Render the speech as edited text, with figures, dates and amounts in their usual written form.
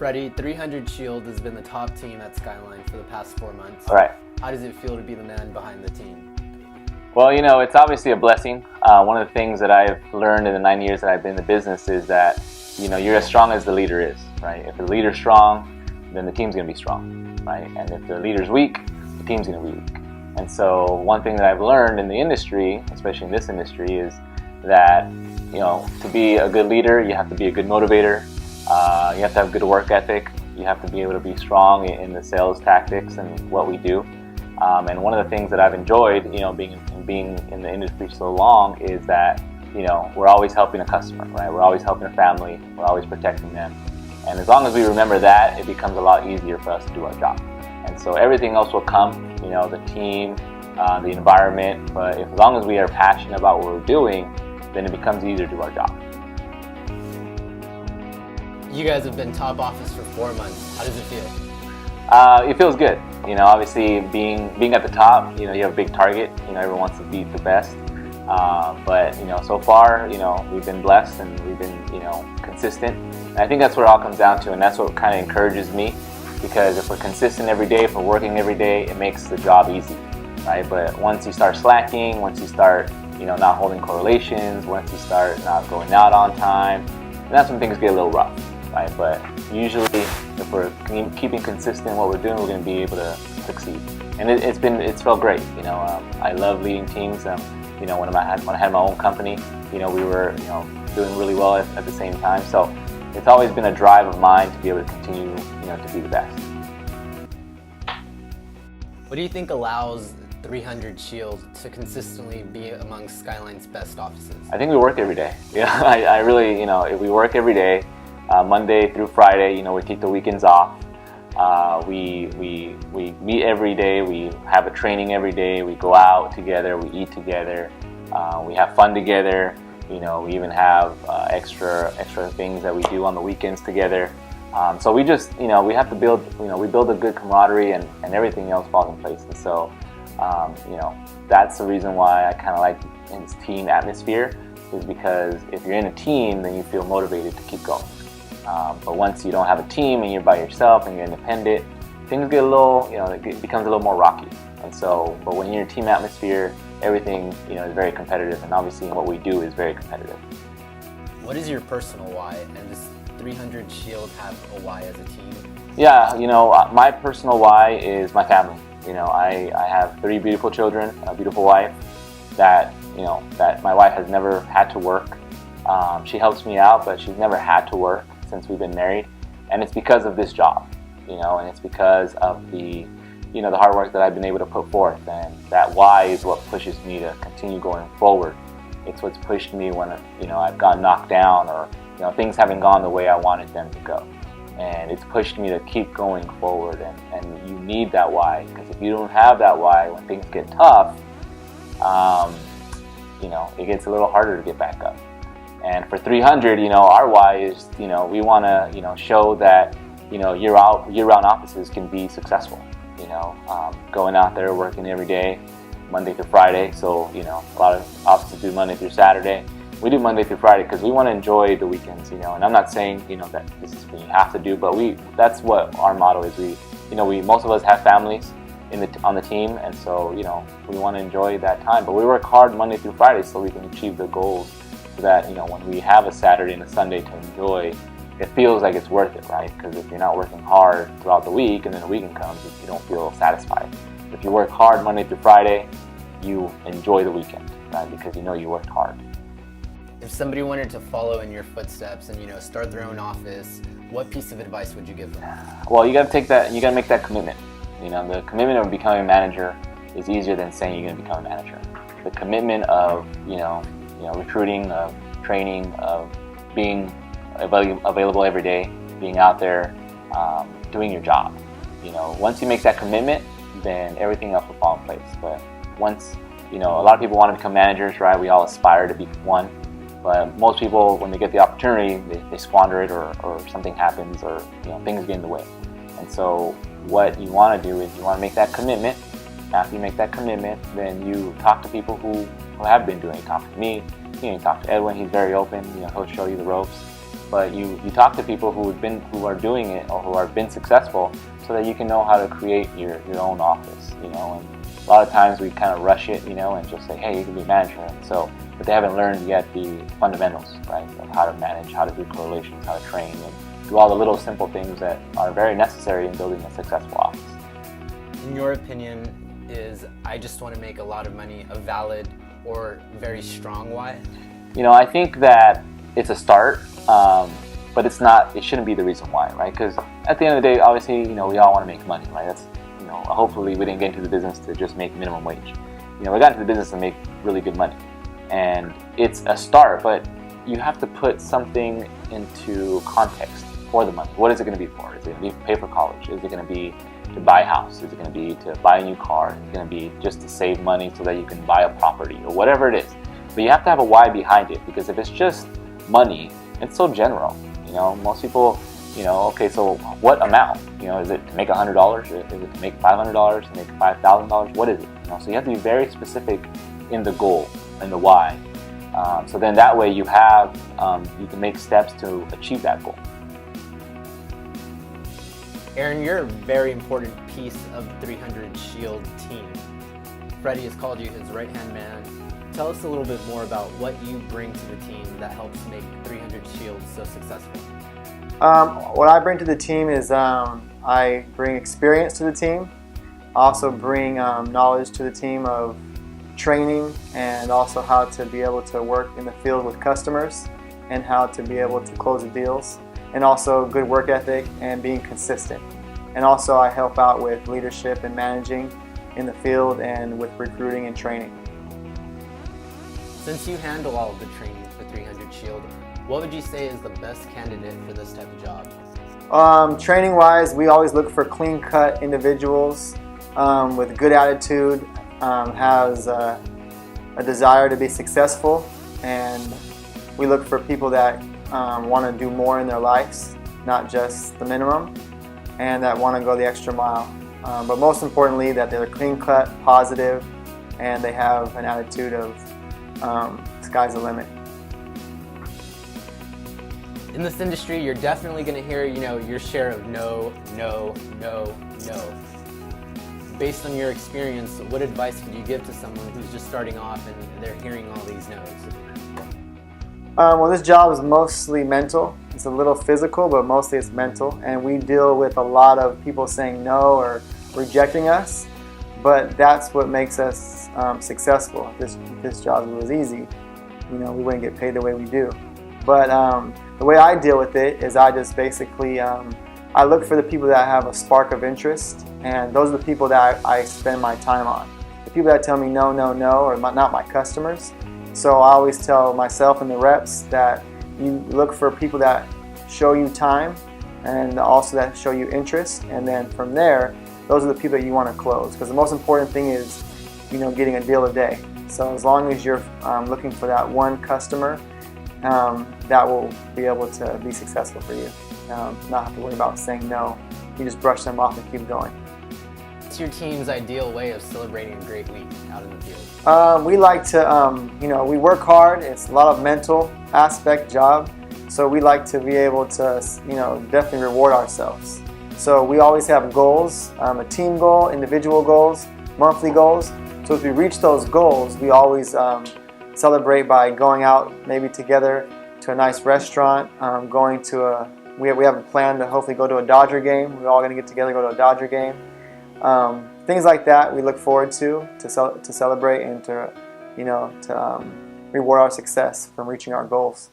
Fredy, 300 Shield has been the top team at Skyline for the past 4 months. All right. How does it feel to be the man behind the team? Well, it's obviously a blessing. One of the things that I've learned in the 9 years that I've been in the business is that, you're as strong as the leader is, right? If the leader's strong, then the team's going to be strong, right? And if the leader's weak, the team's going to be weak. And so one thing that I've learned in the industry, especially in this industry, is that, to be a good leader, you have to be a good motivator. You have to have good work ethic. You have to be able to be strong in the sales tactics and what we do. And one of the things that I've enjoyed, being in the industry so long, is that, we're always helping a customer, right? We're always helping a family. We're always protecting them. And as long as we remember that, it becomes a lot easier for us to do our job. And so everything else will come, the team, the environment. But as long as we are passionate about what we're doing, then it becomes easier to do our job. You guys have been top office for 4 months. How does it feel? It feels good. Obviously being at the top, you have a big target. Everyone wants to beat the best. But so far, we've been blessed and we've been, consistent. And I think that's what it all comes down to, and that's what kind of encourages me, because if we're consistent every day, if we're working every day, it makes the job easy, right? But once you start slacking, once you start, not holding correlations, once you start not going out on time, that's when things get a little rough, right? But usually, if we're keeping consistent in what we're doing, we're going to be able to succeed. And it's felt great. I love leading teams. When I had my own company, we were doing really well at the same time. So it's always been a drive of mine to be able to continue to be the best. What do you think allows 300 Shield to consistently be among Skyline's best offices? I think we work every day. I really, we work every day, Monday through Friday. We take the weekends off. We meet every day. We have a training every day. We go out together. We eat together. We have fun together. We even have extra things that we do on the weekends together. So we just, we have to build, we build a good camaraderie, and everything else falls in place. And so, that's the reason why I kind of like this team atmosphere, is because if you're in a team, then you feel motivated to keep going. But once you don't have a team and you're by yourself and you're independent, things get a little, it becomes a little more rocky. And so, but when you're in a team atmosphere, everything, is very competitive, and obviously what we do is very competitive. What is your personal why, and does 300 Shield have a why as a team? Yeah, my personal why is my family. I have 3 beautiful children, a beautiful wife that my wife has never had to work. She helps me out, but she's never had to work since we've been married, and it's because of this job, and it's because of the hard work that I've been able to put forth, and that why is what pushes me to continue going forward. It's what's pushed me when I've gotten knocked down, or things haven't gone the way I wanted them to go, and it's pushed me to keep going forward. And you need that why, because if you don't have that why, when things get tough, it gets a little harder to get back up. And for 300, our why is, we want to, show that, year-round offices can be successful. Going out there, working every day, Monday through Friday. So, a lot of offices do Monday through Saturday. We do Monday through Friday because we want to enjoy the weekends, and I'm not saying, that this is what you have to do, but that's what our motto is. Most of us have families on the team, and so, we want to enjoy that time. But we work hard Monday through Friday so we can achieve the goals, so that, when we have a Saturday and a Sunday to enjoy, it feels like it's worth it, right? Because if you're not working hard throughout the week and then the weekend comes, you don't feel satisfied. If you work hard Monday through Friday, you enjoy the weekend, right? Because you worked hard. If somebody wanted to follow in your footsteps and, start their own office, what piece of advice would you give them? Well, you got to make that commitment. The commitment of becoming a manager is easier than saying you're going to become a manager. The commitment of, recruiting, of training, of being available every day, being out there, doing your job. Once you make that commitment, then everything else will fall in place. But once, a lot of people want to become managers, right? We all aspire to be one. But most people, when they get the opportunity, they squander it, or something happens, or things get in the way. And so what you want to do is you want to make that commitment. After you make that commitment, then you talk to people who have been doing it. You talk to me, you talk to Edwin. He's very open. He'll show you the ropes. but you talk to people who are doing it or who have been successful, so that you can know how to create your own office. And a lot of times we kind of rush it, and just say, hey, you can be a manager. And so, but they haven't learned yet the fundamentals, right, of how to manage, how to do correlations, how to train, and do all the little simple things that are very necessary in building a successful office. In your opinion, is I just want to make a lot of money a valid or very strong why? I think that it's a start, but it's not. It shouldn't be the reason why, right? Because at the end of the day, obviously, we all want to make money, right? That's, hopefully we didn't get into the business to just make minimum wage. We got into the business to make really good money, and it's a start. But you have to put something into context for the money. What is it going to be for? Is it going to be pay for college? Is it going to be to buy a house? Is it going to be to buy a new car? Is it going to be just to save money so that you can buy a property or whatever it is? But you have to have a why behind it, because if it's just money, it's so general. Most people, okay, so what amount? Is it to make $100? Is it to make $500? To make $5,000? What is it? So you have to be very specific in the goal and the why. So then that way you have, you can make steps to achieve that goal. Aaron, you're a very important piece of the 300 Shield team. Fredy has called you his right-hand man. Tell us a little bit more about what you bring to the team that helps make 300 Shield so successful. What I bring to the team is I bring experience to the team. I also bring knowledge to the team of training, and also how to be able to work in the field with customers and how to be able to close the deals, and also good work ethic and being consistent. And also I help out with leadership and managing in the field and with recruiting and training. Since you handle all of the training for 300 Shield, what would you say is the best candidate for this type of job? Training wise, we always look for clean-cut individuals with good attitude, has a desire to be successful, and we look for people that want to do more in their lives, not just the minimum, and that want to go the extra mile. But most importantly, that they're clean-cut, positive, and they have an attitude of sky's the limit. In this industry, you're definitely going to hear, your share of no, no, no, no. Based on your experience, what advice would you give to someone who's just starting off and they're hearing all these no's? Well, this job is mostly mental. It's a little physical, but mostly it's mental. And we deal with a lot of people saying no or rejecting us. But that's what makes us successful. If this job was easy, we wouldn't get paid the way we do. But the way I deal with it is I just basically I look for the people that have a spark of interest, and those are the people that I spend my time on. The people that tell me no, no, no are not my customers. So I always tell myself and the reps that you look for people that show you time and also that show you interest, and then from there, those are the people that you want to close, because the most important thing is getting a deal a day. So as long as you're looking for that one customer, that will be able to be successful for you. Not have to worry about saying no. You just brush them off and keep going. What's your team's ideal way of celebrating a great week out in the field? We like to, we work hard. It's a lot of mental aspect job. So we like to be able to, definitely reward ourselves. So we always have goals, a team goal, individual goals, monthly goals. So as we reach those goals, we always celebrate by going out maybe together to a nice restaurant, going to we have a plan to hopefully go to a Dodger game. We're all going to get together, go to a Dodger game. Things like that we look forward to celebrate and to reward our success from reaching our goals.